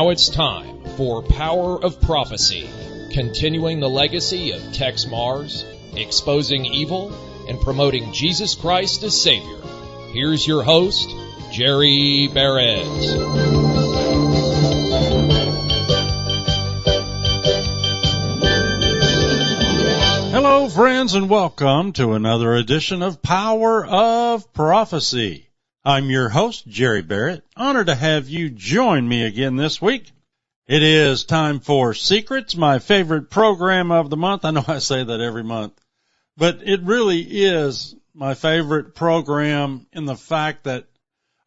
Now it's time for Power of Prophecy, continuing the legacy of Tex Mars, exposing evil, and promoting Jesus Christ as Savior. Here's your host, Jerry Barrett. Hello, friends, and welcome to another edition of Power of Prophecy. I'm your host, Jerry Barrett. Honored to have you join me again this week. It is time for Secrets, my favorite program of the month. I know I say that every month, but it really is my favorite program in the fact that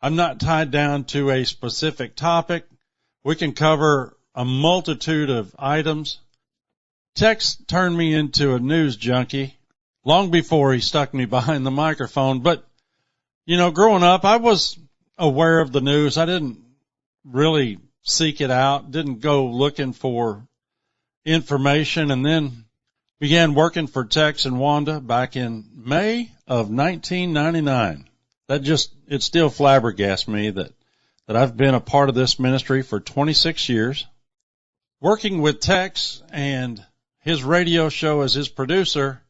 I'm not tied down to a specific topic. We can cover a multitude of items. Tex turned me into a news junkie long before he stuck me behind the microphone. But, you know, growing up, I was aware of the news. I didn't really seek it out, didn't go looking for information, and then began working for Tex and Wanda back in May of 1999. It still flabbergasts me that I've been a part of this ministry for 26 years. Working with Tex and his radio show as his producer,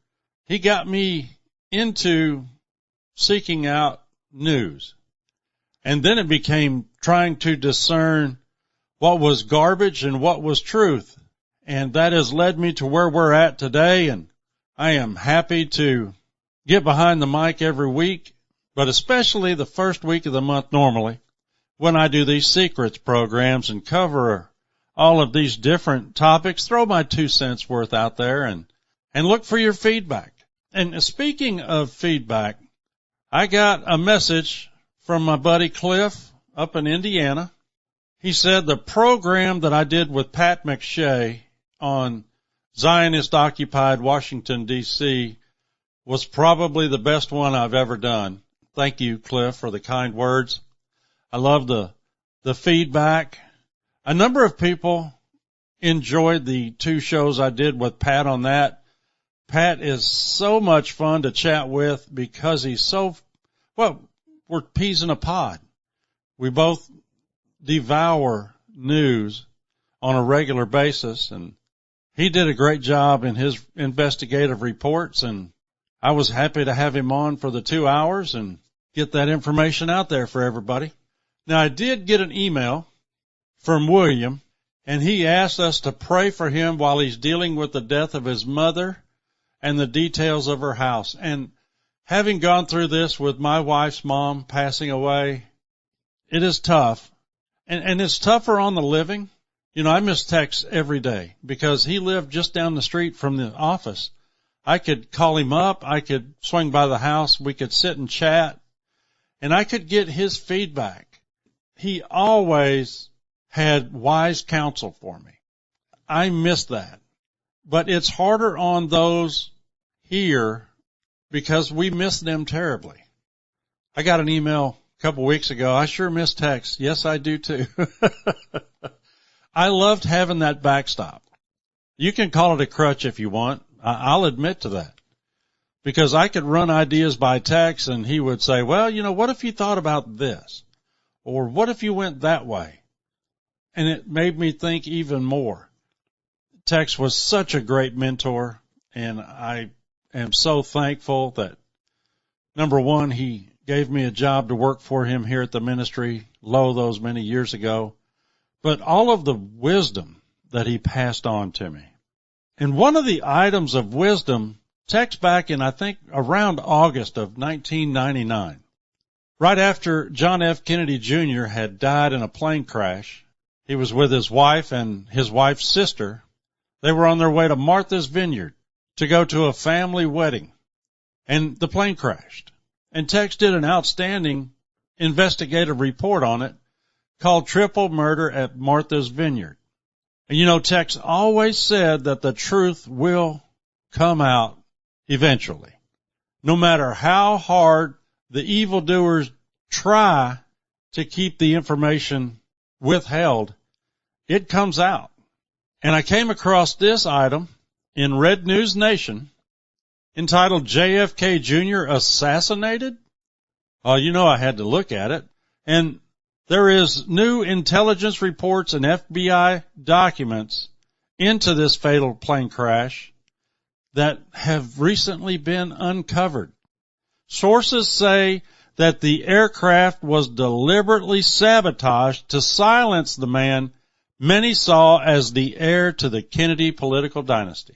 he got me into seeking out news. And then it became trying to discern what was garbage and what was truth. And that has led me to where we're at today. And I am happy to get behind the mic every week, but especially the first week of the month normally, when I do these secrets programs and cover all of these different topics, throw my 2 cents worth out there and look for your feedback. And speaking of feedback, I got a message from my buddy Cliff up in Indiana. He said the program that I did with Pat McShay on Zionist-occupied Washington, D.C. was probably the best one I've ever done. Thank you, Cliff, for the kind words. I love the feedback. A number of people enjoyed the 2 shows I did with Pat on that. Pat is so much fun to chat with because he's we're peas in a pod. We both devour news on a regular basis, and he did a great job in his investigative reports, and I was happy to have him on for the 2 hours and get that information out there for everybody. Now, I did get an email from William, and he asked us to pray for him while he's dealing with the death of his mother and the details of her house. And having gone through this with my wife's mom passing away, it is tough. And it's tougher on the living. You know, I miss Tex every day because he lived just down the street from the office. I could call him up. I could swing by the house. We could sit and chat, and I could get his feedback. He always had wise counsel for me. I miss that. But it's harder on those here because we miss them terribly. I got an email a couple weeks ago. I sure miss Tex. Yes, I do too. I loved having that backstop. You can call it a crutch if you want. I'll admit to that. Because I could run ideas by Tex and he would say, well, you know, what if you thought about this? Or what if you went that way? And it made me think even more. Tex was such a great mentor, and I am so thankful that, number one, he gave me a job to work for him here at the ministry, those many years ago, but all of the wisdom that he passed on to me. And one of the items of wisdom, Tex back in, I think, around August of 1999, right after John F. Kennedy Jr. had died in a plane crash. He was with his wife and his wife's sister. They were on their way to Martha's Vineyard to go to a family wedding, and the plane crashed. And Tex did an outstanding investigative report on it called Triple Murder at Martha's Vineyard. And you know, Tex always said that the truth will come out eventually. No matter how hard the evildoers try to keep the information withheld, it comes out. And I came across this item in Red News Nation entitled JFK Jr. Assassinated. Oh, you know, I had to look at it. And There is new intelligence reports and FBI documents into this fatal plane crash that have recently been uncovered. Sources say that the aircraft was deliberately sabotaged to silence the man many saw as the heir to the Kennedy political dynasty.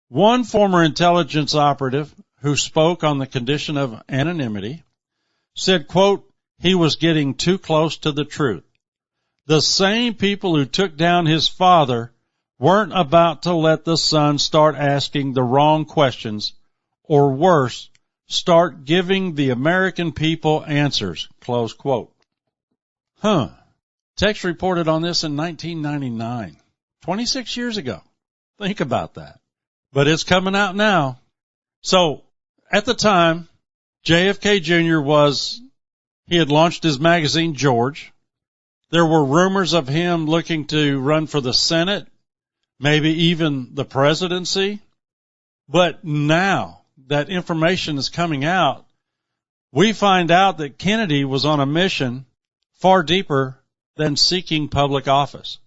One former intelligence operative who spoke on the condition of anonymity said, quote, he was getting too close to the truth. The same people who took down his father weren't about to let the son start asking the wrong questions, or worse, start giving the American people answers, close quote. Tex reported on this in 1999, 26 years ago. Think about that. But it's coming out now. So, at the time, JFK Jr. he had launched his magazine, George. There were rumors of him looking to run for the Senate, maybe even the presidency. But now that information is coming out, we find out that Kennedy was on a mission far deeper than seeking public office.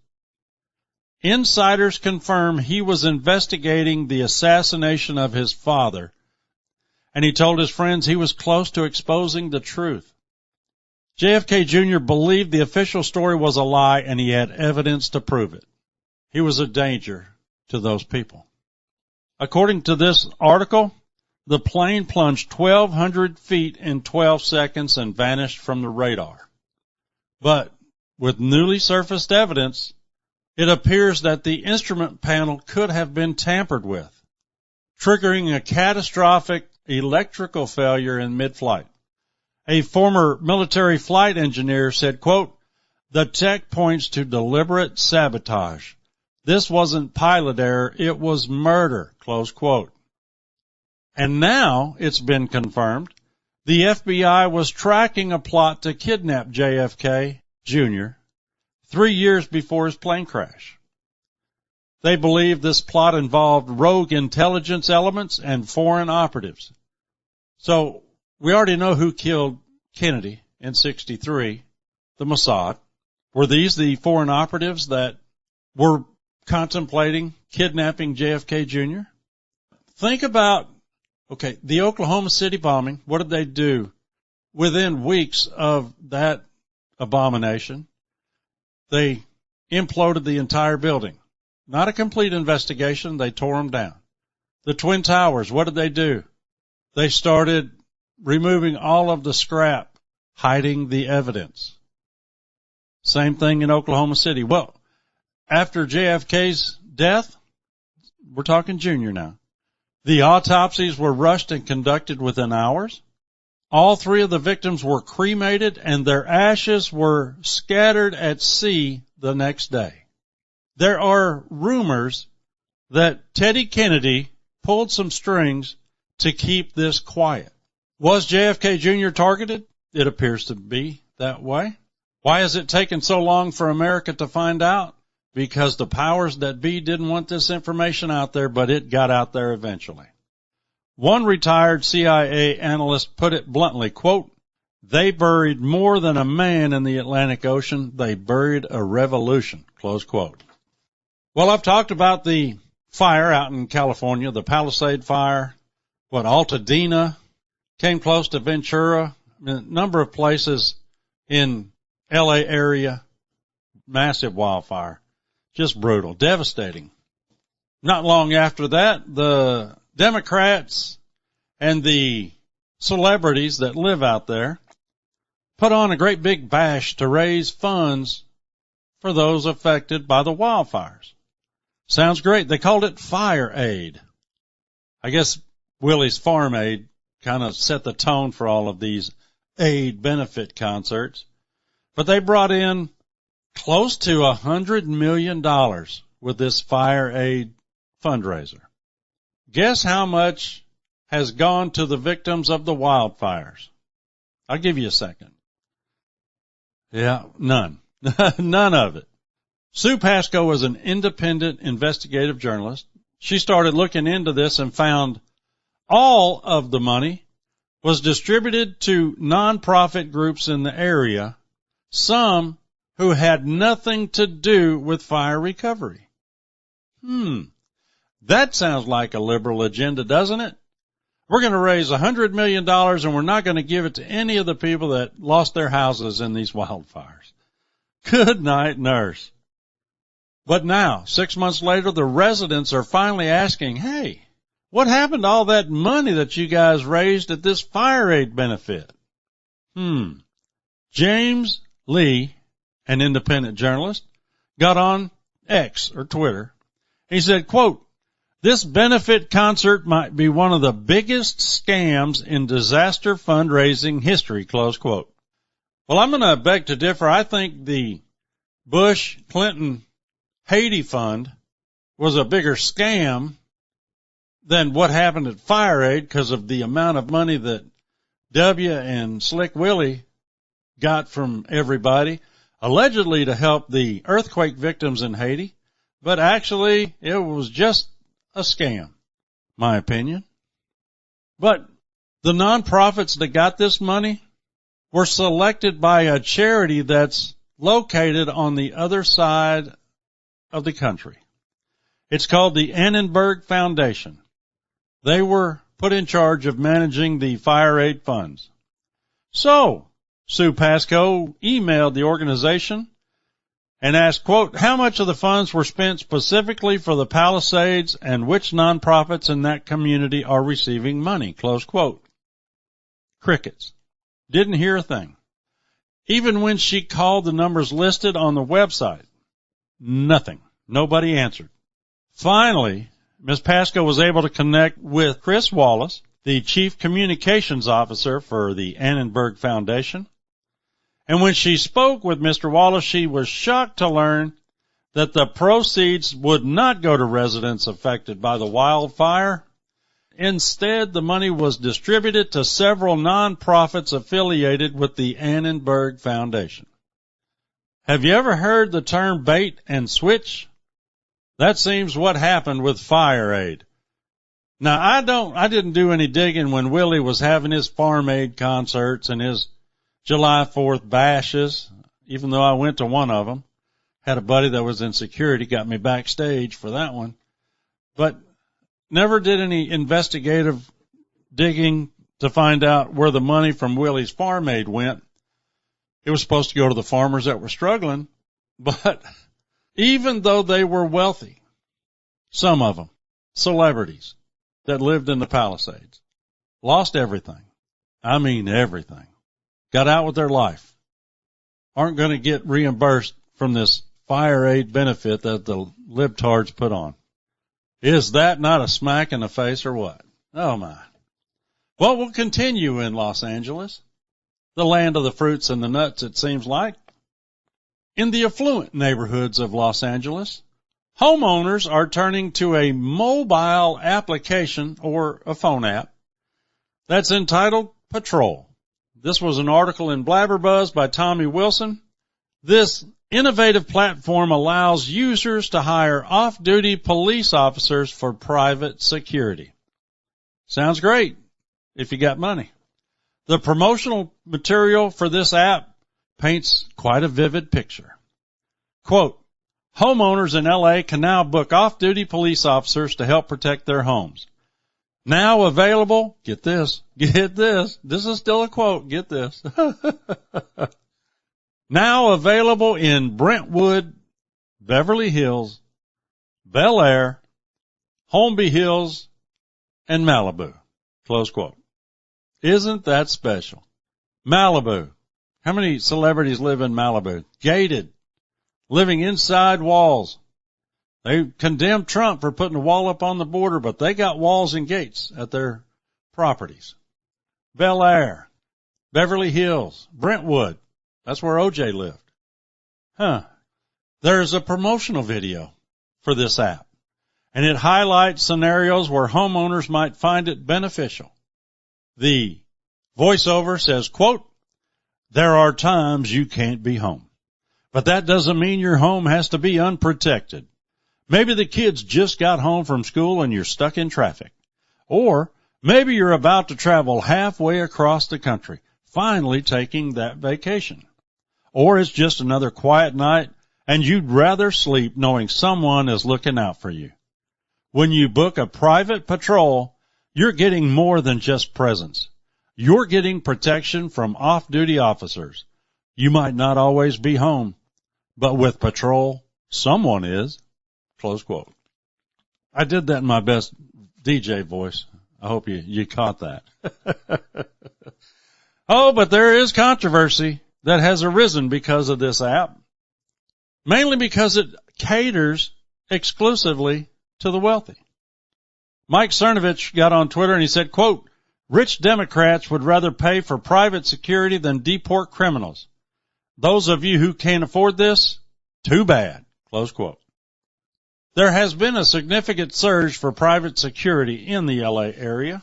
Insiders confirm he was investigating the assassination of his father, and he told his friends he was close to exposing the truth. JFK Jr. believed the official story was a lie, and he had evidence to prove it. He was a danger to those people. According to this article, the plane plunged 1,200 feet in 12 seconds and vanished from the radar. But with newly surfaced evidence, it appears that the instrument panel could have been tampered with, triggering a catastrophic electrical failure in mid-flight. A former military flight engineer said, quote, the tech points to deliberate sabotage. This wasn't pilot error, it was murder, close quote. And now it's been confirmed the FBI was tracking a plot to kidnap JFK Jr. 3 years before his plane crash. They believe this plot involved rogue intelligence elements and foreign operatives. So we already know who killed Kennedy in '63, the Mossad. Were these the foreign operatives that were contemplating kidnapping JFK Jr.? Think about, the Oklahoma City bombing. What did they do? Within weeks of that abomination, they imploded the entire building. Not a complete investigation. They tore them down. The Twin Towers, what did they do? They started removing all of the scrap, hiding the evidence. Same thing in Oklahoma City. Well, after JFK's death, we're talking Junior now, the autopsies were rushed and conducted within hours. All 3 of the victims were cremated and their ashes were scattered at sea the next day. There are rumors that Teddy Kennedy pulled some strings to keep this quiet. Was JFK Jr. targeted? It appears to be that way. Why has it taken so long for America to find out? Because the powers that be didn't want this information out there, but it got out there eventually. One retired CIA analyst put it bluntly, quote, they buried more than a man in the Atlantic Ocean. They buried a revolution, close quote. Well, I've talked about the fire out in California, the Palisade Fire, Altadena, came close to Ventura, a number of places in LA area, massive wildfire, just brutal, devastating. Not long after that, the Democrats and the celebrities that live out there put on a great big bash to raise funds for those affected by the wildfires. Sounds great. They called it FireAid. I guess Willie's Farm Aid kind of set the tone for all of these aid benefit concerts. But they brought in close to $100 million with this FireAid fundraiser. Guess how much has gone to the victims of the wildfires? I'll give you a second. Yeah, none. None of it. Sue Pasco was an independent investigative journalist. She started looking into this and found all of the money was distributed to nonprofit groups in the area some who had nothing to do with fire recovery. That sounds like a liberal agenda, doesn't it? We're going to raise $100 million and we're not going to give it to any of the people that lost their houses in these wildfires. Good night, nurse. But now, 6 months later, the residents are finally asking, hey, what happened to all that money that you guys raised at this FireAid benefit? James Lee, an independent journalist, got on X or Twitter. He said, quote, "This benefit concert might be one of the biggest scams in disaster fundraising history," close quote. Well, I'm going to beg to differ. I think the Bush-Clinton Haiti Fund was a bigger scam than what happened at FireAid because of the amount of money that W and Slick Willie got from everybody, allegedly to help the earthquake victims in Haiti, but actually it was just a scam, my opinion. But the nonprofits that got this money were selected by a charity that's located on the other side of the country. It's called the Annenberg Foundation. They were put in charge of managing the FireAid funds. So, Sue Pascoe emailed the organization and asked, quote, how much of the funds were spent specifically for the Palisades and which nonprofits in that community are receiving money, close quote. Crickets. Didn't hear a thing. Even when she called the numbers listed on the website, nothing. Nobody answered. Finally, Ms. Pascoe was able to connect with Chris Wallace, the Chief Communications Officer for the Annenberg Foundation. And when she spoke with Mr. Wallace, she was shocked to learn that the proceeds would not go to residents affected by the wildfire. Instead, the money was distributed to several nonprofits affiliated with the Annenberg Foundation. Have you ever heard the term bait and switch? That seems what happened with FireAid. Now, I didn't do any digging when Willie was having his Farm Aid concerts and his July 4th bashes, even though I went to one of them. Had a buddy that was in security, got me backstage for that one. But never did any investigative digging to find out where the money from Willie's Farm Aid went. It was supposed to go to the farmers that were struggling, but even though they were wealthy, some of them, celebrities that lived in the Palisades, lost everything. I mean everything. Got out with their life. Aren't going to get reimbursed from this FireAid benefit that the libtards put on. Is that not a smack in the face or what? Oh my. Well, we'll continue in Los Angeles, the land of the fruits and the nuts, it seems like. In the affluent neighborhoods of Los Angeles, homeowners are turning to a mobile application or a phone app that's entitled Patrol. This was an article in Blabberbuzz by Tommy Wilson. This innovative platform allows users to hire off-duty police officers for private security. Sounds great if you got money. The promotional material for this app paints quite a vivid picture. Quote, homeowners in LA can now book off-duty police officers to help protect their homes. Now available, get this, this is still a quote, get this. Now available in Brentwood, Beverly Hills, Bel Air, Holmby Hills, and Malibu, close quote. Isn't that special? Malibu. How many celebrities live in Malibu? Gated, living inside walls. They condemned Trump for putting a wall up on the border, but they got walls and gates at their properties. Bel Air, Beverly Hills, Brentwood. That's where OJ lived. There's a promotional video for this app, and it highlights scenarios where homeowners might find it beneficial. The voiceover says, quote, there are times you can't be home, but that doesn't mean your home has to be unprotected. Maybe the kids just got home from school and you're stuck in traffic. Or maybe you're about to travel halfway across the country, finally taking that vacation. or it's just another quiet night and you'd rather sleep knowing someone is looking out for you. When you book a private patrol, you're getting more than just presence. You're getting protection from off-duty officers. You might not always be home, but with patrol, someone is. Close quote. I did that in my best DJ voice. I hope you caught that. Oh, but there is controversy that has arisen because of this app, mainly because it caters exclusively to the wealthy. Mike Cernovich got on Twitter and he said, quote, "Rich Democrats would rather pay for private security than deport criminals. Those of you who can't afford this, too bad." Close quote. There has been a significant surge for private security in the LA area,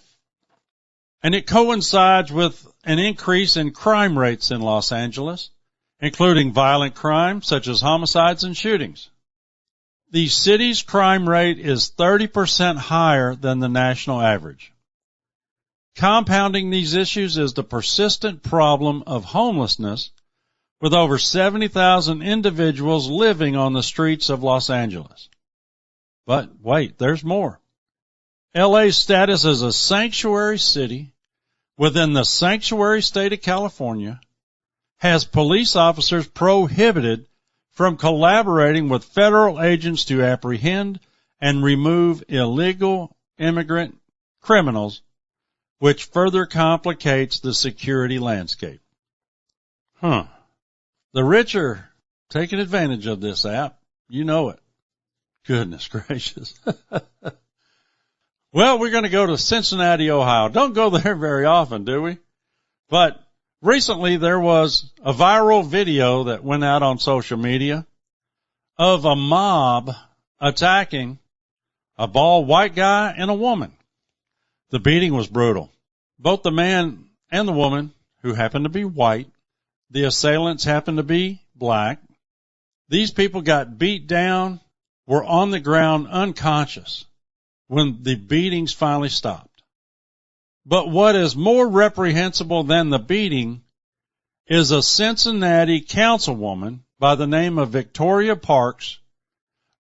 and it coincides with an increase in crime rates in Los Angeles, including violent crime such as homicides and shootings. The city's crime rate is 30% higher than the national average. Compounding these issues is the persistent problem of homelessness, with over 70,000 individuals living on the streets of Los Angeles. But wait, there's more. LA's status as a sanctuary city within the sanctuary state of California has police officers prohibited from collaborating with federal agents to apprehend and remove illegal immigrant criminals, which further complicates the security landscape. The rich are taking advantage of this app. You know it. Goodness gracious. Well, we're going to go to Cincinnati, Ohio. Don't go there very often, do we? But recently there was a viral video that went out on social media of a mob attacking a bald white guy and a woman. The beating was brutal. Both the man and the woman, who happened to be white, the assailants happened to be black. These people got beat down, were on the ground unconscious when the beatings finally stopped. But what is more reprehensible than the beating is a Cincinnati councilwoman by the name of Victoria Parks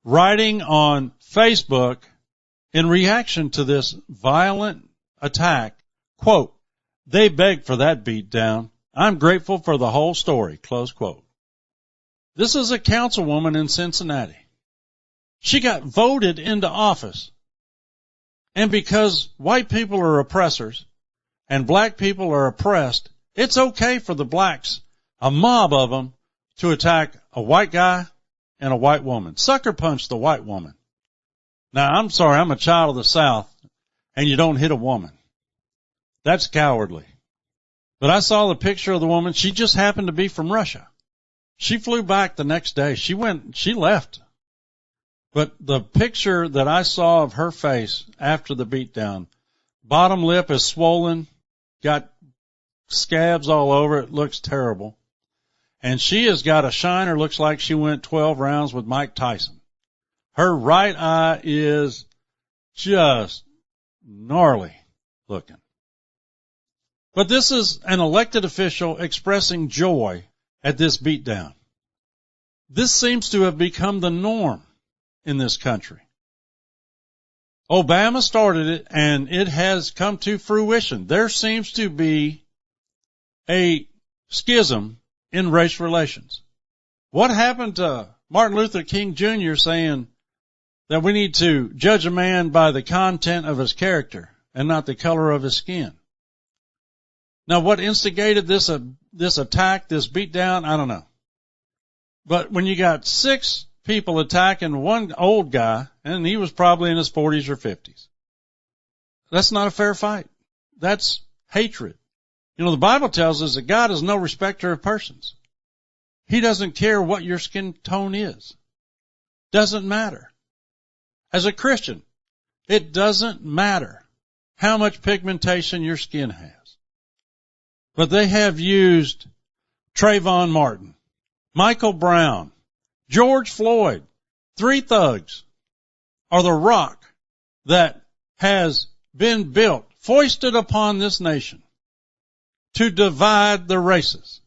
writing on Facebook in reaction to this violent attack, quote, "They begged for that beat down. I'm grateful for the whole story," close quote. This is a councilwoman in Cincinnati. She got voted into office. And because white people are oppressors and black people are oppressed, it's okay for the blacks, a mob of them, to attack a white guy and a white woman. Sucker punch the white woman. Now, I'm sorry, I'm a child of the South, and you don't hit a woman. That's cowardly. But I saw the picture of the woman. She just happened to be from Russia. She flew back the next day. She left. But the picture that I saw of her face after the beatdown, bottom lip is swollen, got scabs all over it, looks terrible. And she has got a shiner, looks like she went 12 rounds with Mike Tyson. Her right eye is just gnarly looking. But this is an elected official expressing joy at this beatdown. This seems to have become the norm in this country. Obama started it, and it has come to fruition. There seems to be a schism in race relations. What happened to Martin Luther King Jr. saying that we need to judge a man by the content of his character and not the color of his skin? Now, what instigated this attack, this beatdown, I don't know. But when you got 6 people attacking one old guy, and he was probably in his 40s or 50s, that's not a fair fight. That's hatred. You know, the Bible tells us that God is no respecter of persons. He doesn't care what your skin tone is. Doesn't matter. As a Christian, it doesn't matter how much pigmentation your skin has. But they have used Trayvon Martin, Michael Brown, George Floyd, 3 thugs are the rock that has been built, foisted upon this nation to divide the races.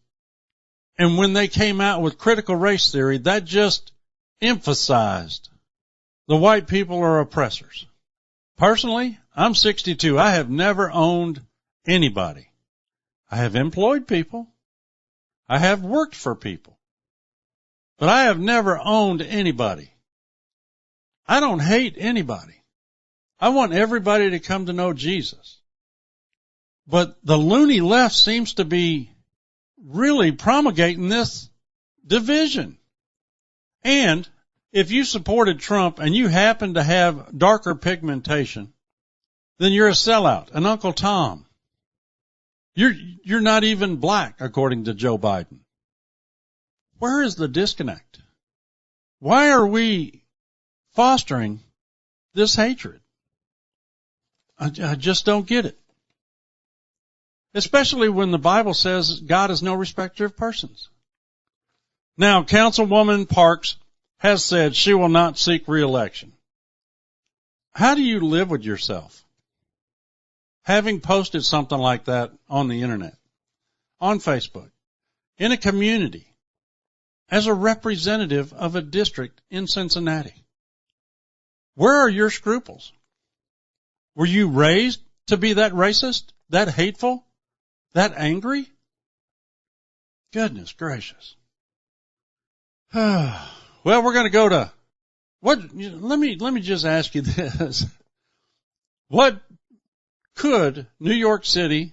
And when they came out with critical race theory, that just emphasized the white people are oppressors. Personally, I'm 62. I have never owned anybody. I have employed people. I have worked for people. But I have never owned anybody. I don't hate anybody. I want everybody to come to know Jesus. But the loony left seems to be really promulgating this division. And if you supported Trump and you happen to have darker pigmentation, then you're a sellout, an Uncle Tom. You're not even black, according to Joe Biden. Where is the disconnect? Why are we fostering this hatred? I just don't get it. Especially when the Bible says God is no respecter of persons. Now, Councilwoman Parks has said she will not seek re-election. How do you live with yourself? Having posted something like that on the internet, on Facebook, in a community, as a representative of a district in Cincinnati. Where are your scruples? Were you raised to be that racist, that hateful, that angry? Goodness gracious. Well, we're going to go to let me just ask you this. What could New York City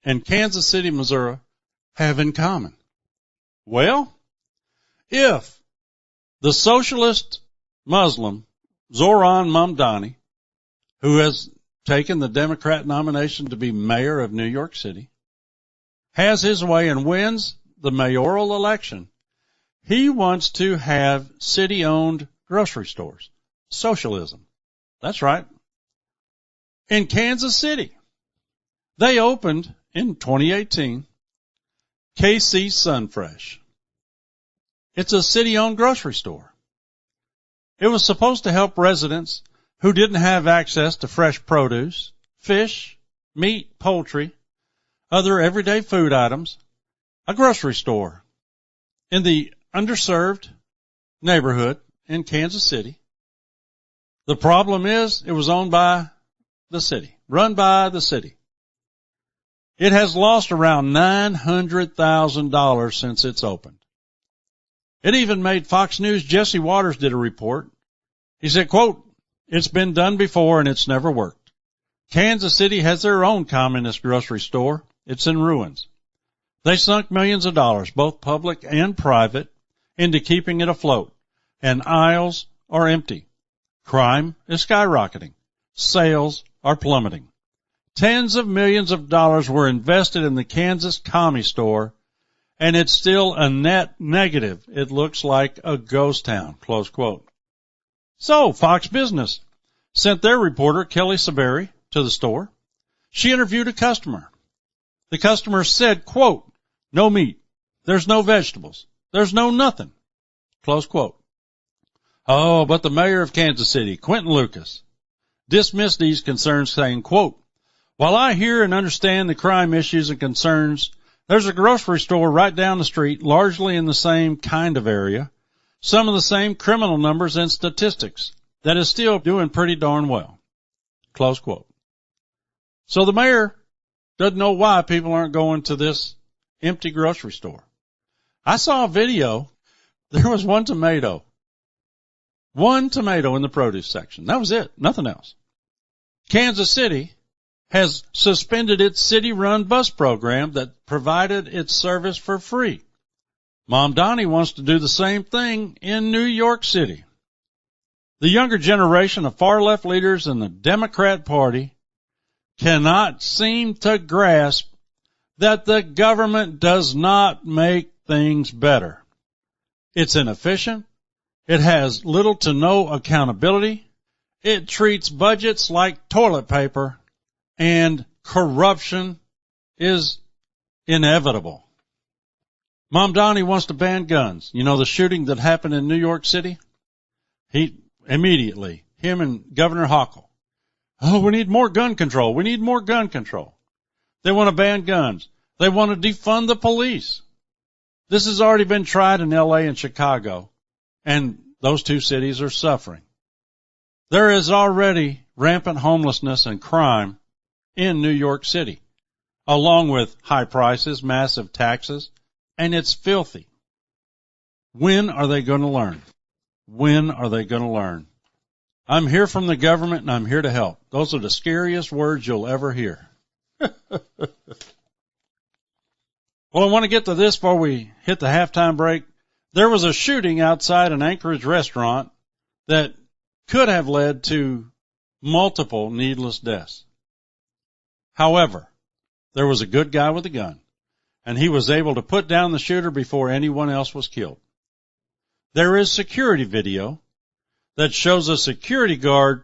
and Kansas City, Missouri have in common? Well, if the socialist Muslim Zoran Mamdani, who has taken the Democrat nomination to be mayor of New York City, has his way and wins the mayoral election, he wants to have city-owned grocery stores. Socialism. That's right. In Kansas City, they opened in 2018 KC Sunfresh. It's a city-owned grocery store. It was supposed to help residents who didn't have access to fresh produce, fish, meat, poultry, other everyday food items, a grocery store in the underserved neighborhood in Kansas City. The problem is it was owned by the city, run by the city. It has lost around $900,000 since it's opened. It even made Fox News. Jesse Waters did a report. He said, quote, "It's been done before and it's never worked. Kansas City has their own communist grocery store. It's in ruins. They sunk millions of dollars, both public and private, into keeping it afloat, and aisles are empty. Crime is skyrocketing. Sales are plummeting. Tens of millions of dollars were invested in the Kansas Commie store, and it's still a net negative. It looks like a ghost town," close quote. So Fox Business sent their reporter, Kelly Saberi, to the store. She interviewed a customer. The customer said, quote, "No meat. There's no vegetables. There's no nothing," close quote. Oh, but the mayor of Kansas City, Quentin Lucas, dismissed these concerns, saying, quote, "While I hear and understand the crime issues and concerns, there's a grocery store right down the street, largely in the same kind of area, some of the same criminal numbers and statistics, that is still doing pretty darn well," close quote. So the mayor doesn't know why people aren't going to this empty grocery store. I saw a video. There was one tomato in the produce section. That was it. Nothing else. Kansas City has suspended its city-run bus program that provided its service for free. Mamdani wants to do the same thing in New York City. The younger generation of far-left leaders in the Democrat Party cannot seem to grasp that the government does not make things better. It's inefficient. It has little to no accountability. It treats budgets like toilet paper, and corruption is inevitable. Mamdani wants to ban guns. You know the shooting that happened in New York City? Him and Governor Hochul. Oh, we need more gun control. We need more gun control. They want to ban guns. They want to defund the police. This has already been tried in L.A. and Chicago, and those two cities are suffering. There is already rampant homelessness and crime in New York City, along with high prices, massive taxes, and it's filthy. When are they going to learn? When are they going to learn? I'm here from the government, and I'm here to help. Those are the scariest words you'll ever hear. Well, I want to get to this before we hit the halftime break. There was a shooting outside an Anchorage restaurant that could have led to multiple needless deaths. However, there was a good guy with a gun, and he was able to put down the shooter before anyone else was killed. There is security video that shows a security guard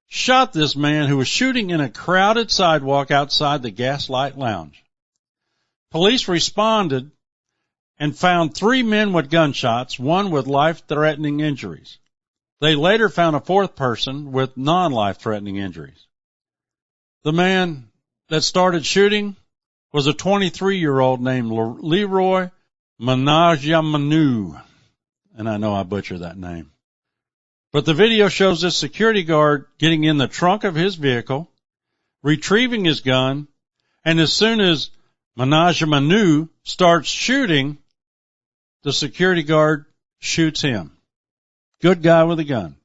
shot this man who was shooting in a crowded sidewalk outside the Gaslight Lounge. Police responded and found 3 men with gunshots, one with life-threatening injuries. They later found a 4th person with non-life-threatening injuries. The man that started shooting was a 23-year-old named Leroy Manajamanu, and I know I butchered that name. But the video shows this security guard getting in the trunk of his vehicle, retrieving his gun, and as soon as Manajamanu starts shooting, the security guard shoots him. Good guy with a gun.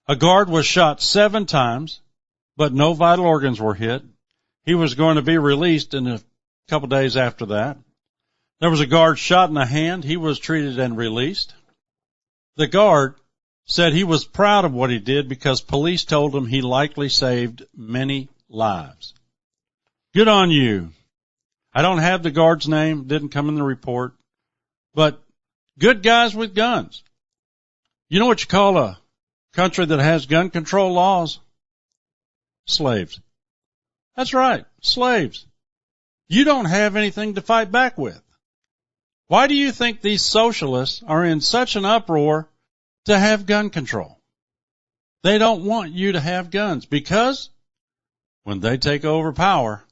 A guard was shot 7 times, but no vital organs were hit. He was going to be released in a couple days after that. There was a guard shot in the hand. He was treated and released. The guard said he was proud of what he did because police told him he likely saved many lives. Good on you. I don't have the guard's name, didn't come in the report, but good guys with guns. You know what you call a country that has gun control laws? Slaves. That's right, slaves. You don't have anything to fight back with. Why do you think these socialists are in such an uproar to have gun control? They don't want you to have guns because when they take over power,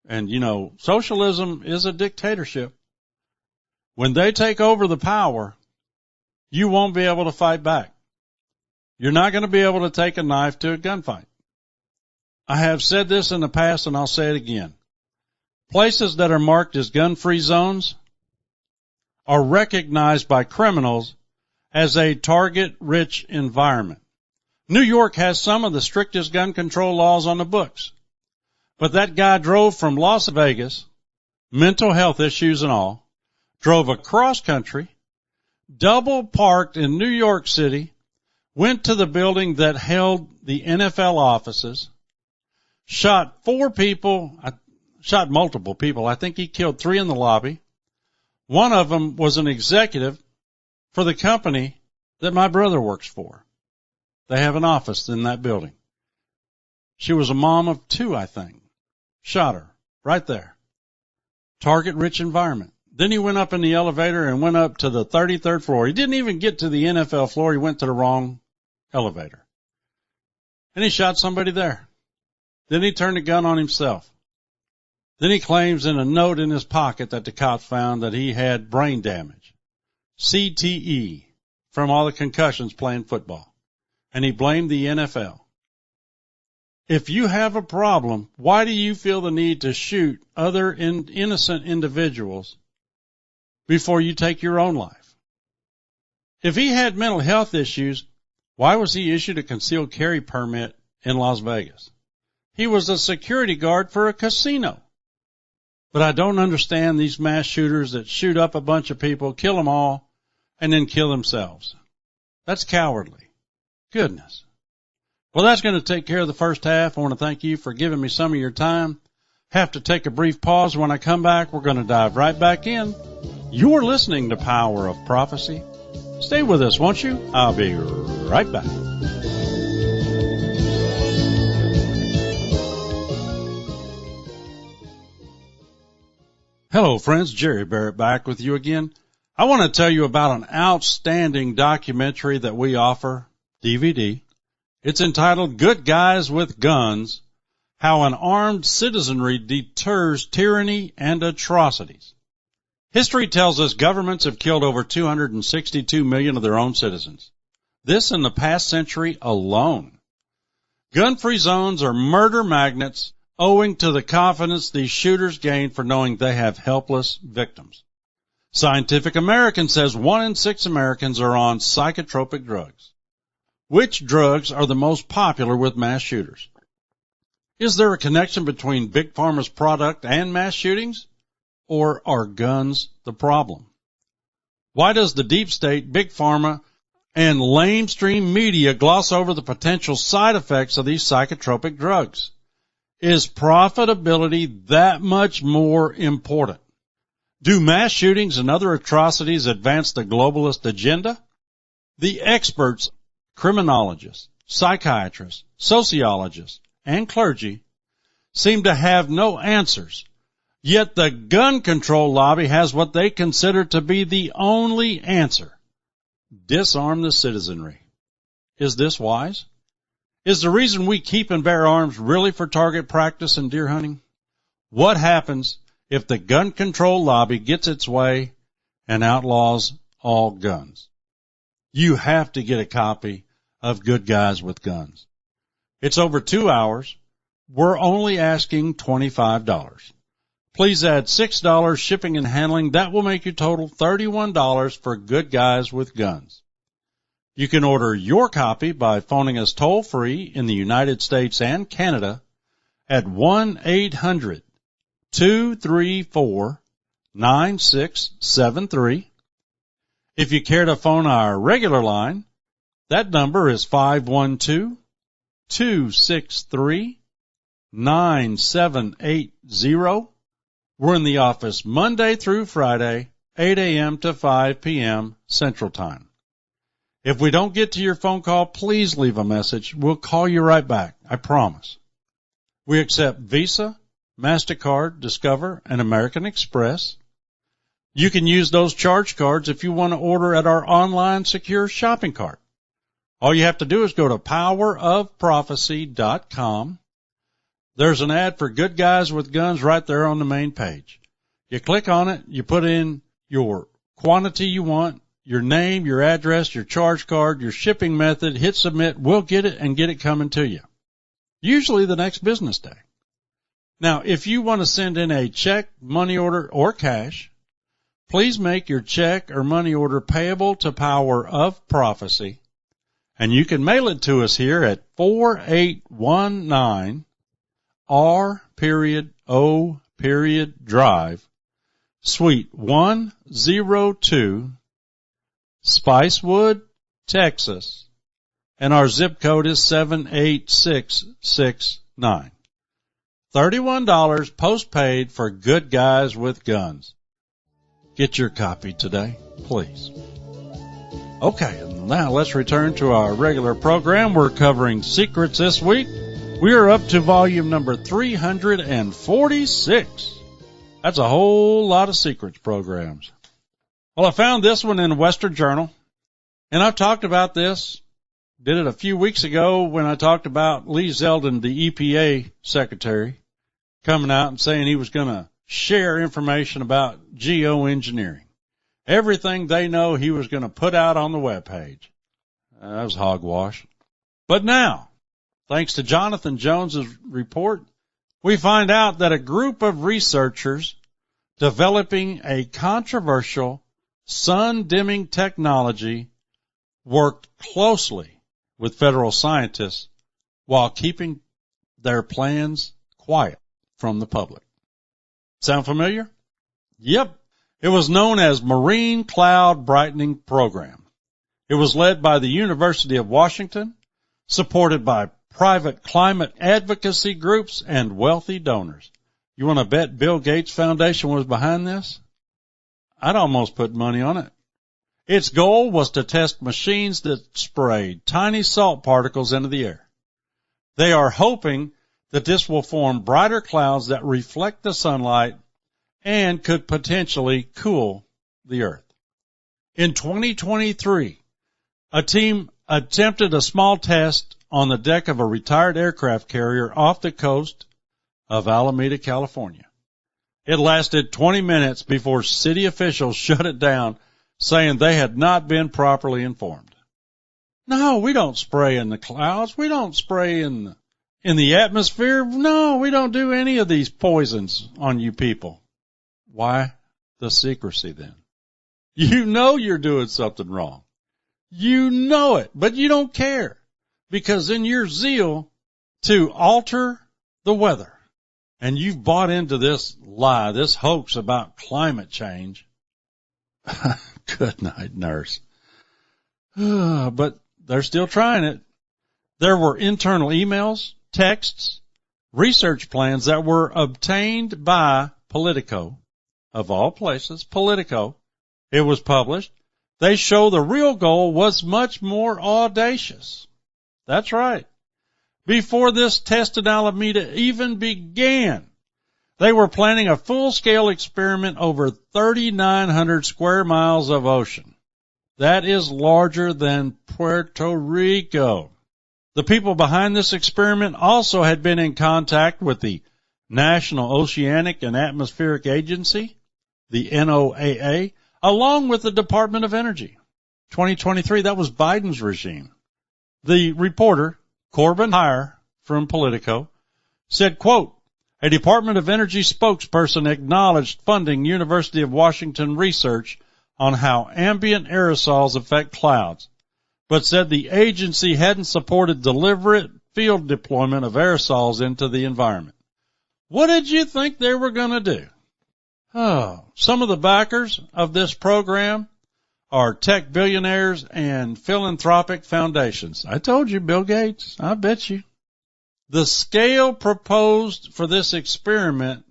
and you know, socialism is a dictatorship. When they take over the power, you won't be able to fight back. You're not going to be able to take a knife to a gunfight. I have said this in the past and I'll say it again. Places that are marked as gun-free zones are recognized by criminals as a target-rich environment. New York has some of the strictest gun control laws on the books. But that guy drove from Las Vegas, mental health issues and all, drove across country, double parked in New York City, went to the building that held the NFL offices, shot 4 people, shot multiple people. I think he killed 3 in the lobby. One of them was an executive for the company that my brother works for. They have an office in that building. She was a mom of 2, I think. Shot her right there. Target-rich environment. Then he went up in the elevator and went up to the 33rd floor. He didn't even get to the NFL floor. He went to the wrong elevator. And he shot somebody there. Then he turned the gun on himself. Then he claims in a note in his pocket that the cops found that he had brain damage, CTE, from all the concussions playing football. And he blamed the NFL. If you have a problem, why do you feel the need to shoot other innocent individuals before you take your own life? If he had mental health issues, why was he issued a concealed carry permit in Las Vegas? He was a security guard for a casino. But I don't understand these mass shooters that shoot up a bunch of people, kill them all, and then kill themselves. That's cowardly. Goodness. Well, that's going to take care of the first half. I want to thank you for giving me some of your time. Have to take a brief pause. When I come back, we're going to dive right back in. You're listening to Power of Prophecy. Stay with us, won't you? I'll be right back. Hello, friends. Jerry Barrett back with you again. I want to tell you about an outstanding documentary that we offer, DVD. It's entitled Good Guys with Guns, How an Armed Citizenry Deters Tyranny and Atrocities. History tells us governments have killed over 262 million of their own citizens. This in the past century alone. Gun-free zones are murder magnets owing to the confidence these shooters gain for knowing they have helpless victims. Scientific American says 1 in 6 Americans are on psychotropic drugs. Which drugs are the most popular with mass shooters? Is there a connection between Big Pharma's product and mass shootings? Or are guns the problem? Why does the deep state, Big Pharma, and lamestream media gloss over the potential side effects of these psychotropic drugs? Is profitability that much more important? Do mass shootings and other atrocities advance the globalist agenda? The experts, criminologists, psychiatrists, sociologists, and clergy seem to have no answers. Yet the gun control lobby has what they consider to be the only answer. Disarm the citizenry. Is this wise? Is the reason we keep and bear arms really for target practice and deer hunting? What happens if the gun control lobby gets its way and outlaws all guns? You have to get a copy of Good Guys with Guns. It's over 2 hours. We're only asking $25. Please add $6 shipping and handling. That will make you total $31 for Good Guys with Guns. You can order your copy by phoning us toll-free in the United States and Canada at 1-800-234-9673. If you care to phone our regular line, that number is 512-263-9780. We're in the office Monday through Friday, 8 a.m. to 5 p.m. Central Time. If we don't get to your phone call, please leave a message. We'll call you right back, I promise. We accept Visa, MasterCard, Discover, and American Express. You can use those charge cards if you want to order at our online secure shopping cart. All you have to do is go to powerofprophecy.com. There's an ad for Good Guys with Guns right there on the main page. You click on it, you put in your quantity you want, your name, your address, your charge card, your shipping method, hit submit. We'll get it and get it coming to you. Usually the next business day. Now, if you want to send in a check, money order, or cash, please make your check or money order payable to Power of Prophecy, and you can mail it to us here at 4819 R.O. Drive, Suite 102, Spicewood, Texas, and our zip code is 78669. $31 postpaid for Good Guys with Guns. Get your copy today, please. Okay, now let's return to our regular program. We're covering secrets this week. We are up to volume number 346. That's a whole lot of secrets programs. Well, I found this one in Western Journal, and I've talked about this. Did it a few weeks ago when I talked about Lee Zeldin, the EPA secretary, coming out and saying he was going to share information about geoengineering. Everything they know he was going to put out on the webpage. That was hogwash. But now, thanks to Jonathan Jones's report, we find out that a group of researchers developing a controversial sun-dimming technology worked closely with federal scientists while keeping their plans quiet from the public. Sound familiar? Yep. It was known as Marine Cloud Brightening Program. It was led by the University of Washington, supported by private climate advocacy groups and wealthy donors. You want to bet Bill Gates Foundation was behind this? I'd almost put money on it. Its goal was to test machines that sprayed tiny salt particles into the air. They are hoping that this will form brighter clouds that reflect the sunlight and could potentially cool the earth. In 2023, a team attempted a small test on the deck of a retired aircraft carrier off the coast of Alameda, California. It lasted 20 minutes before city officials shut it down, saying they had not been properly informed. No, we don't spray in the clouds. We don't spray in the atmosphere. No, we don't do any of these poisons on you people. Why the secrecy then? You know you're doing something wrong. You know it, but you don't care, because in your zeal to alter the weather, and you've bought into this lie, this hoax about climate change. Good night, nurse. But they're still trying it. There were internal emails, texts, research plans that were obtained by Politico, of all places, Politico. It was published. They show the real goal was much more audacious. That's right. Before this test in Alameda even began, they were planning a full-scale experiment over 3,900 square miles of ocean. That is larger than Puerto Rico. The people behind this experiment also had been in contact with the National Oceanic and Atmospheric Agency, the NOAA, along with the Department of Energy. 2023, that was Biden's regime. The reporter, Corbin Heyer from Politico, said, quote, a Department of Energy spokesperson acknowledged funding University of Washington research on how ambient aerosols affect clouds, but said the agency hadn't supported deliberate field deployment of aerosols into the environment. What did you think they were going to do? Oh, some of the backers of this program are tech billionaires and philanthropic foundations. I told you, Bill Gates. I bet you. The scale proposed for this experiment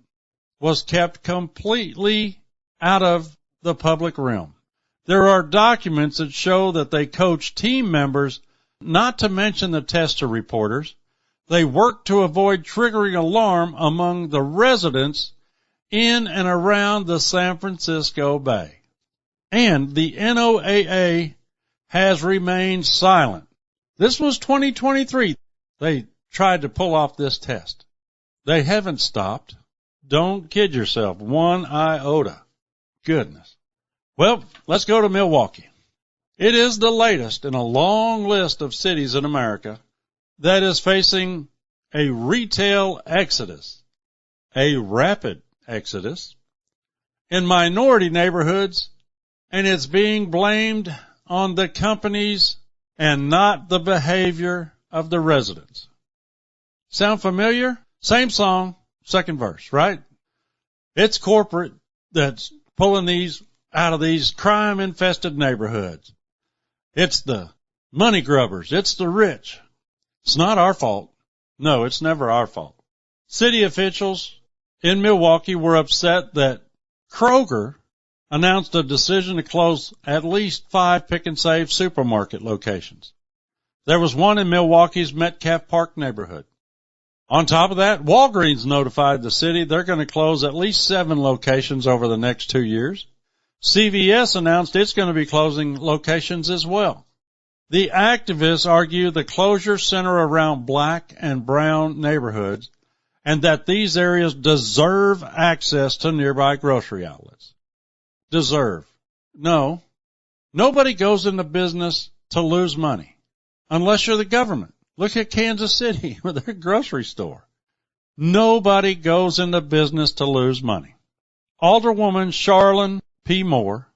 was kept completely out of the public realm. There are documents that show that they coached team members not to mention the test to reporters. They worked to avoid triggering alarm among the residents in and around the San Francisco Bay. And the NOAA has remained silent. This was 2023. They tried to pull off this test. They haven't stopped. Don't kid yourself. One iota. Goodness. Well, let's go to Milwaukee. It is the latest in a long list of cities in America that is facing a retail exodus, a rapid exodus, in minority neighborhoods, and it's being blamed on the companies and not the behavior of the residents. Sound familiar? Same song, second verse, right? It's corporate that's pulling these out of these crime-infested neighborhoods. It's the money grubbers. It's the rich. It's not our fault. No, it's never our fault. City officials in Milwaukee were upset that Kroger announced a decision to close at least 5 pick-and-save supermarket locations. There was one in Milwaukee's Metcalf Park neighborhood. On top of that, Walgreens notified the city they're going to close at least 7 locations over the next 2 years. CVS announced it's going to be closing locations as well. The activists argue the closures center around black and brown neighborhoods and that these areas deserve access to nearby grocery outlets. Deserve. No. Nobody goes into business to lose money unless you're the government. Look at Kansas City with their grocery store. Nobody goes into business to lose money. Alderwoman Charlene P. Moore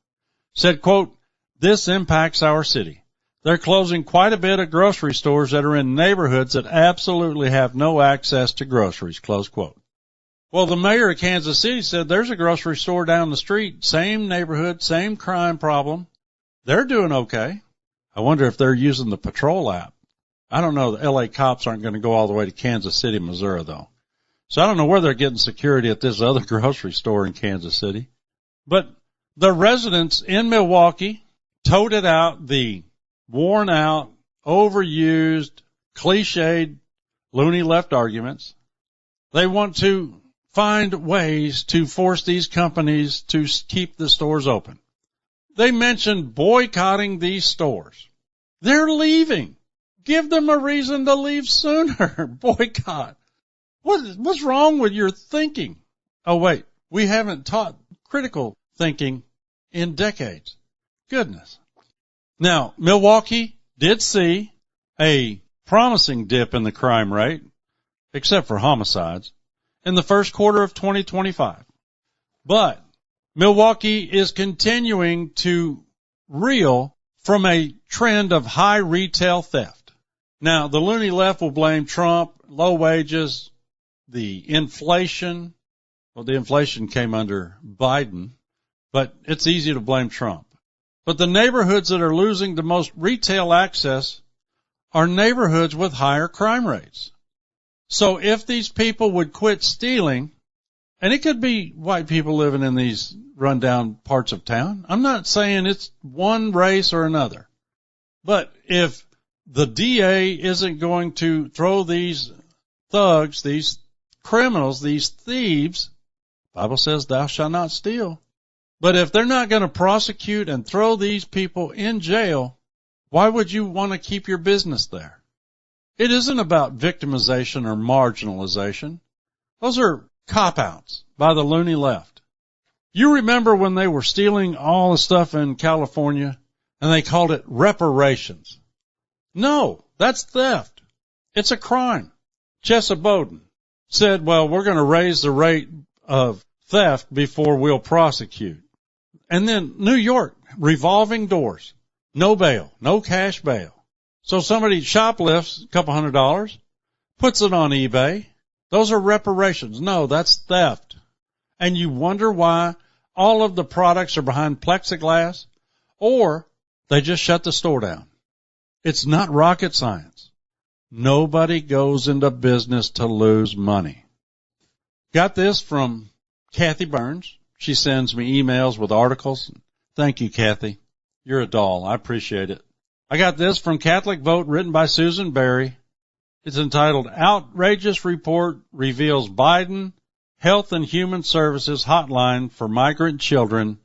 said, quote, this impacts our city. They're closing quite a bit of grocery stores that are in neighborhoods that absolutely have no access to groceries, close quote. Well, the mayor of Kansas City said there's a grocery store down the street, same neighborhood, same crime problem. They're doing okay. I wonder if they're using the patrol app. I don't know. The LA cops aren't going to go all the way to Kansas City, Missouri, though. So I don't know where they're getting security at this other grocery store in Kansas City. But the residents in Milwaukee toted out the worn out, overused, cliched, loony left arguments. They want to find ways to force these companies to keep the stores open. They mentioned boycotting these stores. They're leaving. Give them a reason to leave sooner. Boycott. What's wrong with your thinking? Oh, wait. We haven't taught critical thinking in decades. Goodness. Now, Milwaukee did see a promising dip in the crime rate, except for homicides, in the first quarter of 2025. But Milwaukee is continuing to reel from a trend of high retail theft. Now, the loony left will blame Trump, low wages, the inflation. Well, the inflation came under Biden, but it's easy to blame Trump. But the neighborhoods that are losing the most retail access are neighborhoods with higher crime rates. So if these people would quit stealing, and it could be white people living in these rundown parts of town. I'm not saying it's one race or another. But if the DA isn't going to throw these thugs, these criminals, these thieves, the Bible says thou shalt not steal. But if they're not going to prosecute and throw these people in jail, why would you want to keep your business there? It isn't about victimization or marginalization. Those are cop-outs by the loony left. You remember when they were stealing all the stuff in California and they called it reparations? No, that's theft. It's a crime. Chesa Bowden said, well, we're going to raise the rate of theft before we'll prosecute. And then New York, revolving doors, no bail, no cash bail. So somebody shoplifts a couple $100, puts it on eBay. Those are reparations. No, that's theft. And you wonder why all of the products are behind plexiglass, or they just shut the store down. It's not rocket science. Nobody goes into business to lose money. Got this from Kathy Burns. She sends me emails with articles. Thank you, Kathy. You're a doll. I appreciate it. I got this from Catholic Vote, written by Susan Berry. It's entitled, Outrageous Report Reveals Biden Health and Human Services Hotline for Migrant Children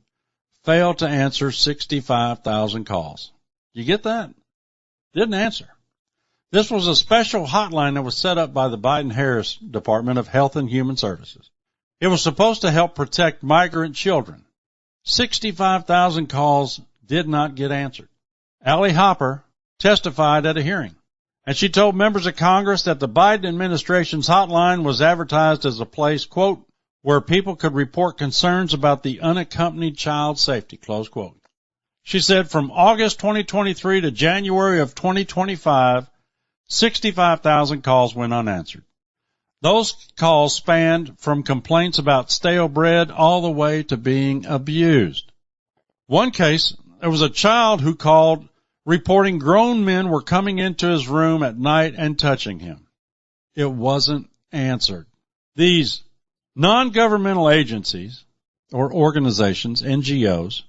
Failed to Answer 65,000 Calls. You get that? Didn't answer. This was a special hotline that was set up by the Biden-Harris Department of Health and Human Services. It was supposed to help protect migrant children. 65,000 calls did not get answered. Allie Hopper testified at a hearing, and she told members of Congress that the Biden administration's hotline was advertised as a place, quote, where people could report concerns about the unaccompanied child safety, close quote. She said from August 2023 to January of 2025, 65,000 calls went unanswered. Those calls spanned from complaints about stale bread all the way to being abused. One case, there was a child who called reporting grown men were coming into his room at night and touching him. It wasn't answered. These non-governmental agencies or organizations, NGOs,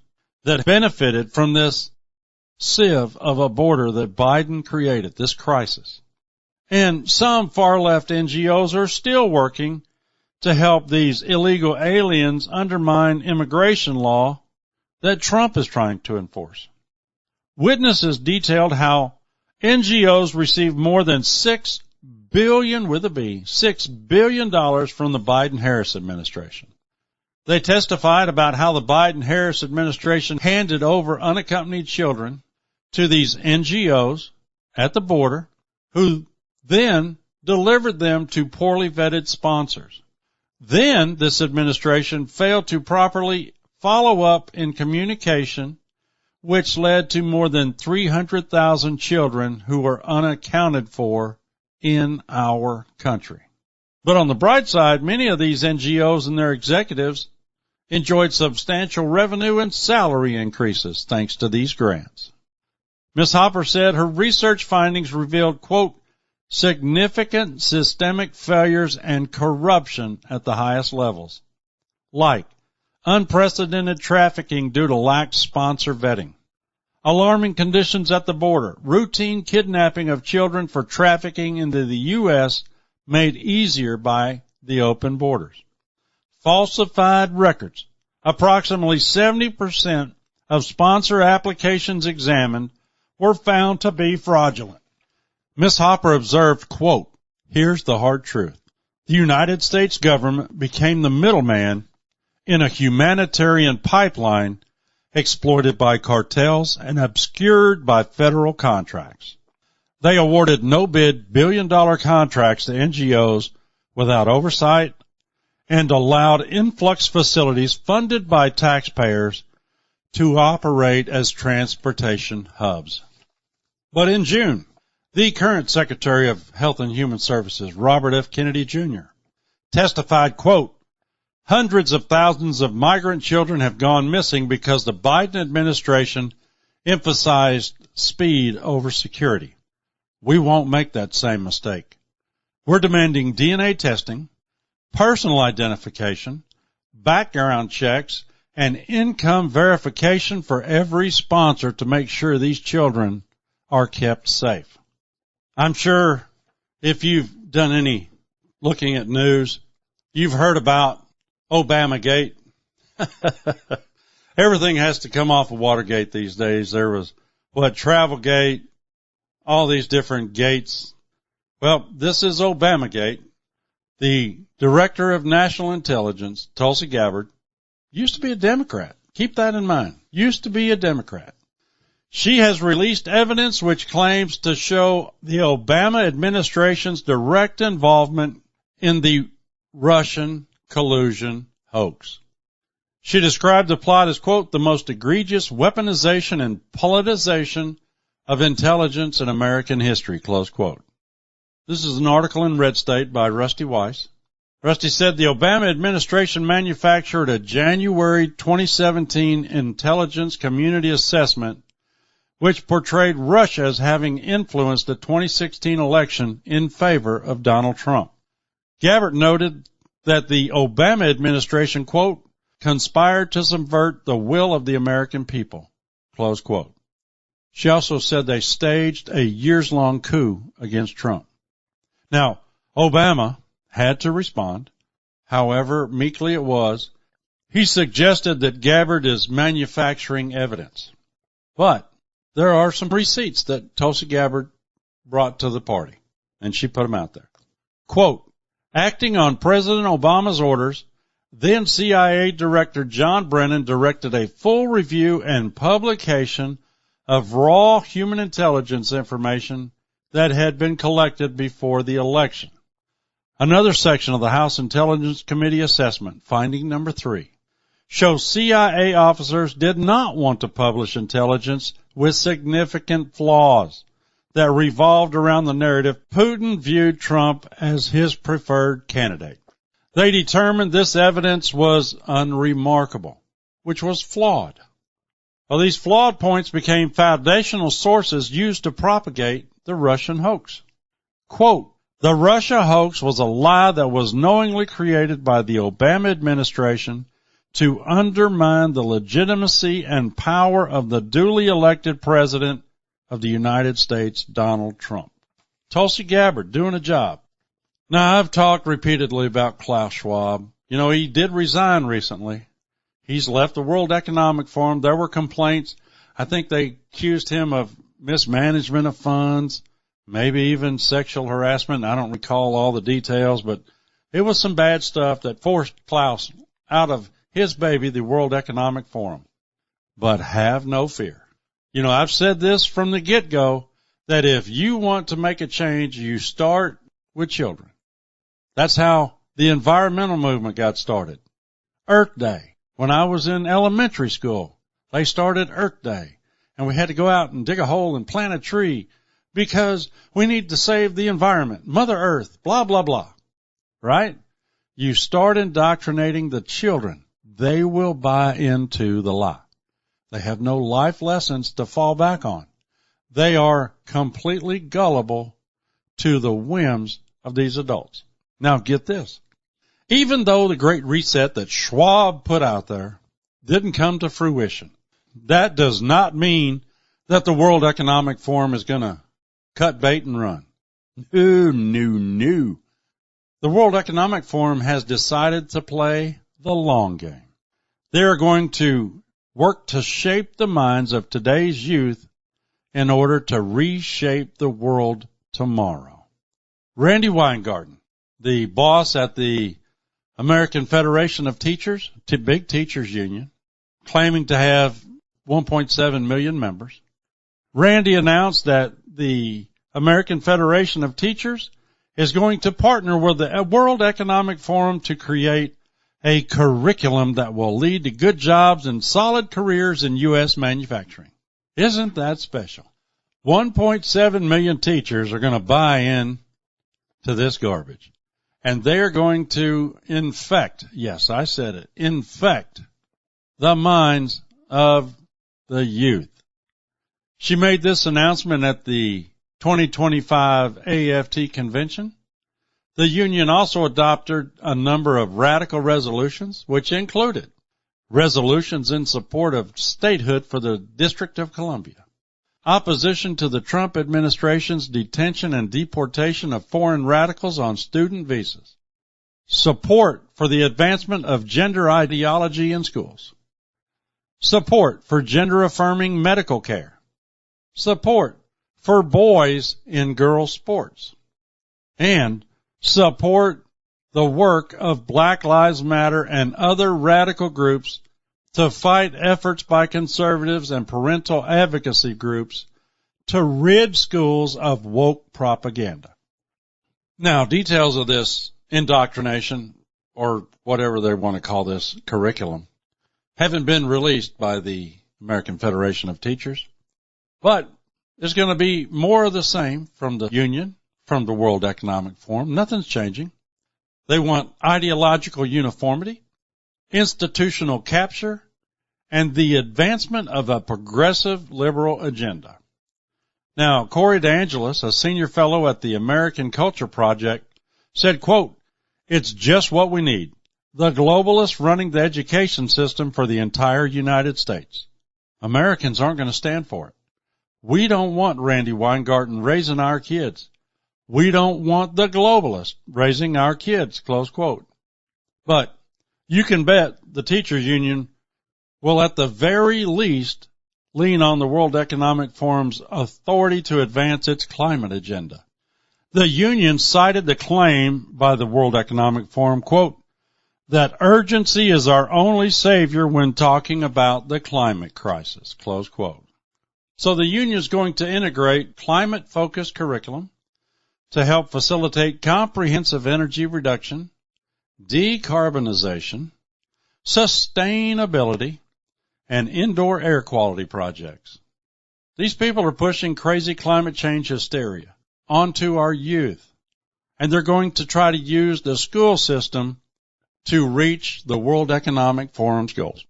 that benefited from this sieve of a border that Biden created, this crisis. And some far-left NGOs are still working to help these illegal aliens undermine immigration law that Trump is trying to enforce. Witnesses detailed how NGOs received more than $6 billion from the Biden-Harris administration. They testified about how the Biden-Harris administration handed over unaccompanied children to these NGOs at the border, who then delivered them to poorly vetted sponsors. Then this administration failed to properly follow up in communication, which led to more than 300,000 children who were unaccounted for in our country. But on the bright side, many of these NGOs and their executives enjoyed substantial revenue and salary increases thanks to these grants. Ms. Hopper said her research findings revealed, quote, significant systemic failures and corruption at the highest levels, like unprecedented trafficking due to lax sponsor vetting, alarming conditions at the border, routine kidnapping of children for trafficking into the U.S. made easier by the open borders, falsified records. Approximately 70% of sponsor applications examined were found to be fraudulent. Ms. Hopper observed, quote, here's the hard truth. The United States government became the middleman in a humanitarian pipeline exploited by cartels and obscured by federal contracts. They awarded no-bid billion-dollar contracts to NGOs without oversight and allowed influx facilities funded by taxpayers to operate as transportation hubs. But in June, the current Secretary of Health and Human Services, Robert F. Kennedy Jr., testified, quote, "Hundreds of thousands of migrant children have gone missing because the Biden administration emphasized speed over security. We won't make that same mistake. We're demanding DNA testing, personal identification, background checks, and income verification for every sponsor to make sure these children are kept safe." I'm sure if you've done any looking at news, you've heard about Obamagate. Everything has to come off of Watergate these days. There was, Travelgate, all these different gates. Well, this is Obamagate. The Director of National Intelligence, Tulsi Gabbard, used to be a Democrat. Keep that in mind. Used to be a Democrat. She has released evidence which claims to show the Obama administration's direct involvement in the Russian collusion hoax. She described the plot as, quote, "the most egregious weaponization and politicization of intelligence in American history," close quote. This is an article in Red State by Rusty Weiss. Rusty said the Obama administration manufactured a January 2017 intelligence community assessment which portrayed Russia as having influenced the 2016 election in favor of Donald Trump. Gabbard noted that the Obama administration, quote, "conspired to subvert the will of the American people," close quote. She also said they staged a years-long coup against Trump. Now, Obama had to respond, however meekly it was. He suggested that Gabbard is manufacturing evidence. But there are some receipts that Tulsi Gabbard brought to the party, and she put them out there. Quote, "Acting on President Obama's orders, then CIA Director John Brennan directed a full review and publication of raw human intelligence information that had been collected before the election." Another section of the House Intelligence Committee assessment, finding number 3, shows CIA officers did not want to publish intelligence with significant flaws that revolved around the narrative Putin viewed Trump as his preferred candidate. They determined this evidence was unremarkable, which was flawed. Well, these flawed points became foundational sources used to propagate the Russian hoax. Quote, "The Russia hoax was a lie that was knowingly created by the Obama administration to undermine the legitimacy and power of the duly elected president of the United States, Donald Trump." Tulsi Gabbard doing a job. Now, I've talked repeatedly about Klaus Schwab. You know, he did resign recently. He's left the World Economic Forum. There were complaints. I think they accused him of mismanagement of funds, maybe even sexual harassment. I don't recall all the details, but it was some bad stuff that forced Klaus out of his baby, the World Economic Forum. But have no fear. You know, I've said this from the get-go, that if you want to make a change, you start with children. That's how the environmental movement got started. Earth Day. When I was in elementary school, they started Earth Day, and we had to go out and dig a hole and plant a tree because we need to save the environment, Mother Earth, blah, blah, blah. Right? You start indoctrinating the children. They will buy into the lie. They have no life lessons to fall back on. They are completely gullible to the whims of these adults. Now get this. Even though the Great Reset that Schwab put out there didn't come to fruition, that does not mean that the World Economic Forum is going to cut bait and run. No. The World Economic Forum has decided to play the long game. They are going to work to shape the minds of today's youth in order to reshape the world tomorrow. Randy Weingarten, the boss at the American Federation of Teachers, big teachers union, claiming to have 1.7 million members. Randy announced that the American Federation of Teachers is going to partner with the World Economic Forum to create a curriculum that will lead to good jobs and solid careers in U.S. manufacturing. Isn't that special? 1.7 million teachers are going to buy in to this garbage. And they're going to infect, yes, I said it, infect the minds of the youth. She made this announcement at the 2025 AFT convention. The union also adopted a number of radical resolutions, which included resolutions in support of statehood for the District of Columbia, opposition to the Trump administration's detention and deportation of foreign radicals on student visas, support for the advancement of gender ideology in schools, support for gender-affirming medical care, support for boys in girls' sports, and support the work of Black Lives Matter and other radical groups to fight efforts by conservatives and parental advocacy groups to rid schools of woke propaganda. Now, details of this indoctrination, or whatever they want to call this curriculum, haven't been released by the American Federation of Teachers, but there's going to be more of the same from the union, from the World Economic Forum. Nothing's changing. They want ideological uniformity, institutional capture, and the advancement of a progressive liberal agenda. Now, Corey DeAngelis, a senior fellow at the American Culture Project, said, quote, "It's just what we need. The globalists running the education system for the entire United States. Americans aren't going to stand for it. We don't want Randy Weingarten raising our kids. We don't want the globalists raising our kids," close quote. But you can bet the teachers union will at the very least lean on the World Economic Forum's authority to advance its climate agenda. The union cited the claim by the World Economic Forum, quote, that urgency is our only savior when talking about the climate crisis, close quote. So the union is going to integrate climate-focused curriculum to help facilitate comprehensive energy reduction, decarbonization, sustainability, and indoor air quality projects. These people are pushing crazy climate change hysteria onto our youth, and they're going to try to use the school system to reach the World Economic Forum's goals.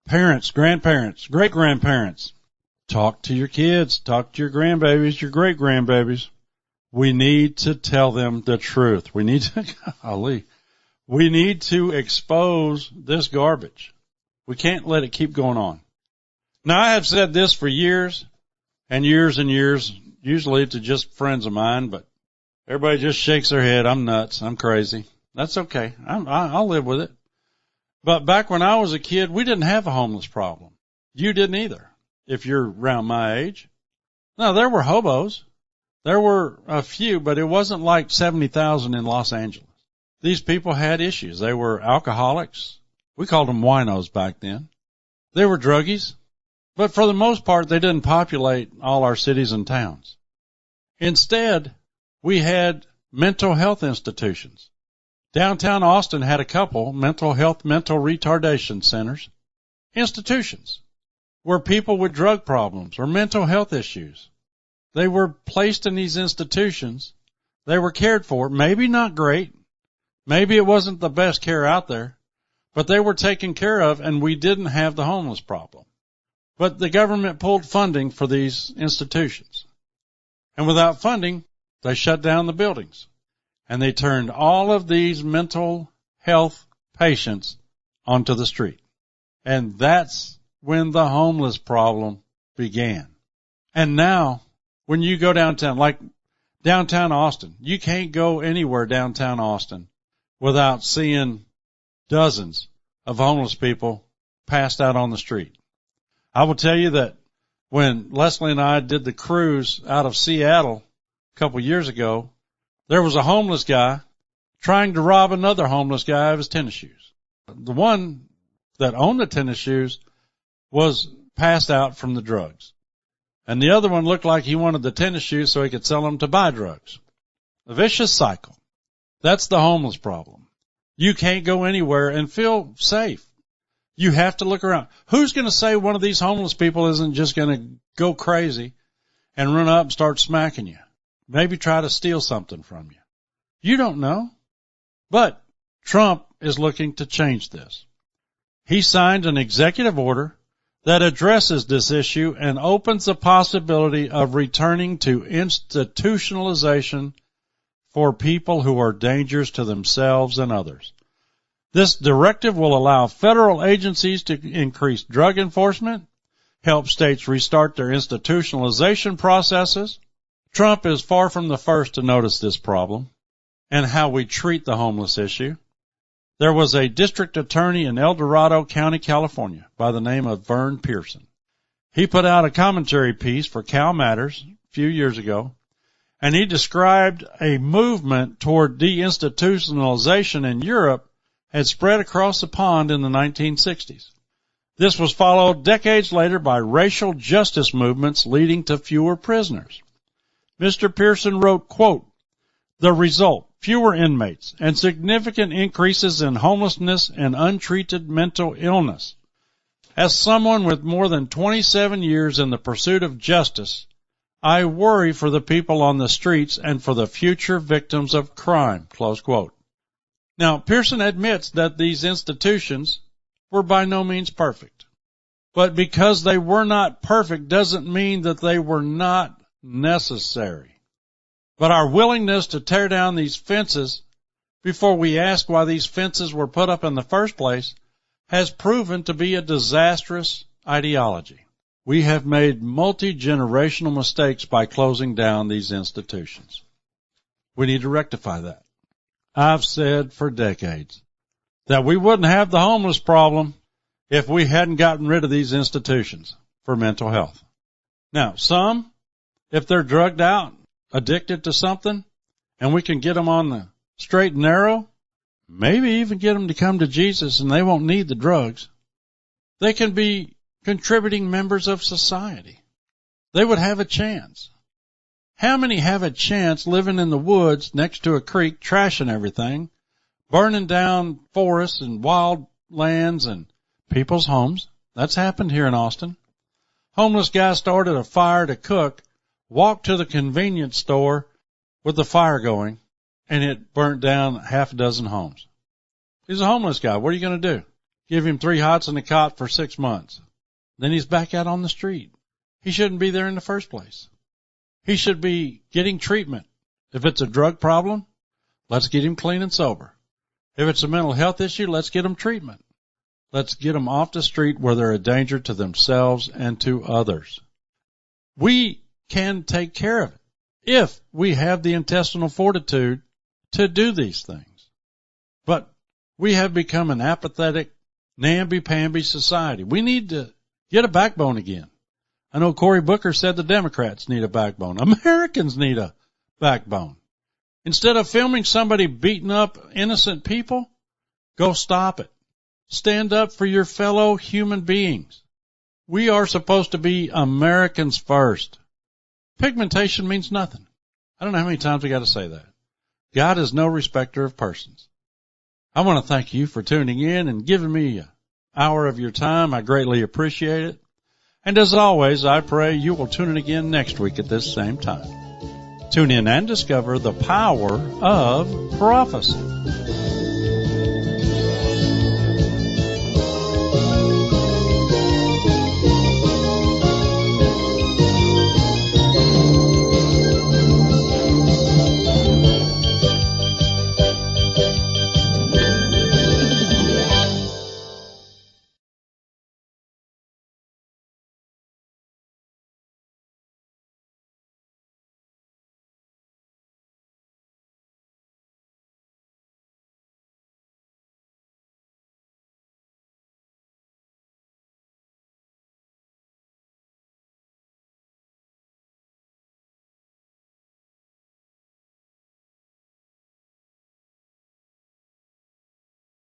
Parents, grandparents, great-grandparents, talk to your kids, talk to your grandbabies, your great-grandbabies. We need to tell them the truth. We need to expose this garbage. We can't let it keep going on. Now, I have said this for years and years and years, usually to just friends of mine, but everybody just shakes their head. I'm nuts. I'm crazy. That's okay. I'll live with it. But back when I was a kid, we didn't have a homeless problem. You didn't either, if you're around my age. No, there were hobos. There were a few, but it wasn't like 70,000 in Los Angeles. These people had issues. They were alcoholics. We called them winos back then. They were druggies. But for the most part, they didn't populate all our cities and towns. Instead, we had mental health institutions. Downtown Austin had a couple mental retardation centers, institutions, where people with drug problems or mental health issues, they were placed in these institutions. They were cared for, maybe not great, maybe it wasn't the best care out there, but they were taken care of, and we didn't have the homeless problem. But the government pulled funding for these institutions. And without funding, they shut down the buildings. And they turned all of these mental health patients onto the street. And that's when the homeless problem began. And now, when you go downtown, like downtown Austin, you can't go anywhere downtown Austin without seeing dozens of homeless people passed out on the street. I will tell you that when Leslie and I did the cruise out of Seattle a couple years ago, there was a homeless guy trying to rob another homeless guy of his tennis shoes. The one that owned the tennis shoes was passed out from the drugs. And the other one looked like he wanted the tennis shoes so he could sell them to buy drugs. A vicious cycle. That's the homeless problem. You can't go anywhere and feel safe. You have to look around. Who's going to say one of these homeless people isn't just going to go crazy and run up and start smacking you? Maybe try to steal something from you. You don't know. But Trump is looking to change this. He signed an executive order that addresses this issue and opens the possibility of returning to institutionalization for people who are dangerous to themselves and others. This directive will allow federal agencies to increase drug enforcement, help states restart their institutionalization processes. Trump is far from the first to notice this problem and how we treat the homeless issue. There was a district attorney in El Dorado County, California, by the name of Vern Pearson. He put out a commentary piece for Cal Matters a few years ago, and he described a movement toward deinstitutionalization in Europe had spread across the pond in the 1960s. This was followed decades later by racial justice movements leading to fewer prisoners. Mr. Pearson wrote, quote, "The result, fewer inmates and significant increases in homelessness and untreated mental illness. As someone with more than 27 years in the pursuit of justice, I worry for the people on the streets and for the future victims of crime," close quote. Now, Pearson admits that these institutions were by no means perfect. But because they were not perfect doesn't mean that they were not necessary. But our willingness to tear down these fences before we ask why these fences were put up in the first place has proven to be a disastrous ideology. We have made multi-generational mistakes by closing down these institutions. We need to rectify that. I've said for decades that we wouldn't have the homeless problem if we hadn't gotten rid of these institutions for mental health. Now, some, if they're drugged out, addicted to something, and we can get them on the straight and narrow, maybe even get them to come to Jesus and they won't need the drugs. They can be contributing members of society. They would have a chance. How many have a chance living in the woods next to a creek, trashing everything, burning down forests and wild lands and people's homes? That's happened here in Austin. Homeless guy started a fire to cook, walked to the convenience store with the fire going, and it burnt down half a dozen homes. He's a homeless guy. What are you going to do? Give him 3 hots and a cot for 6 months. Then he's back out on the street. He shouldn't be there in the first place. He should be getting treatment. If it's a drug problem, let's get him clean and sober. If it's a mental health issue, let's get him treatment. Let's get them off the street where they're a danger to themselves and to others. We can take care of it if we have the intestinal fortitude to do these things. But we have become an apathetic, namby-pamby society. We need to get a backbone again. I know Cory Booker said the Democrats need a backbone. Americans need a backbone. Instead of filming somebody beating up innocent people, go stop it. Stand up for your fellow human beings. We are supposed to be Americans first. Pigmentation means nothing. I don't know how many times we got to say that. God is no respecter of persons. I want to thank you for tuning in and giving me an hour of your time. I greatly appreciate it. And as always, I pray you will tune in again next week at this same time. Tune in and discover the power of prophecy.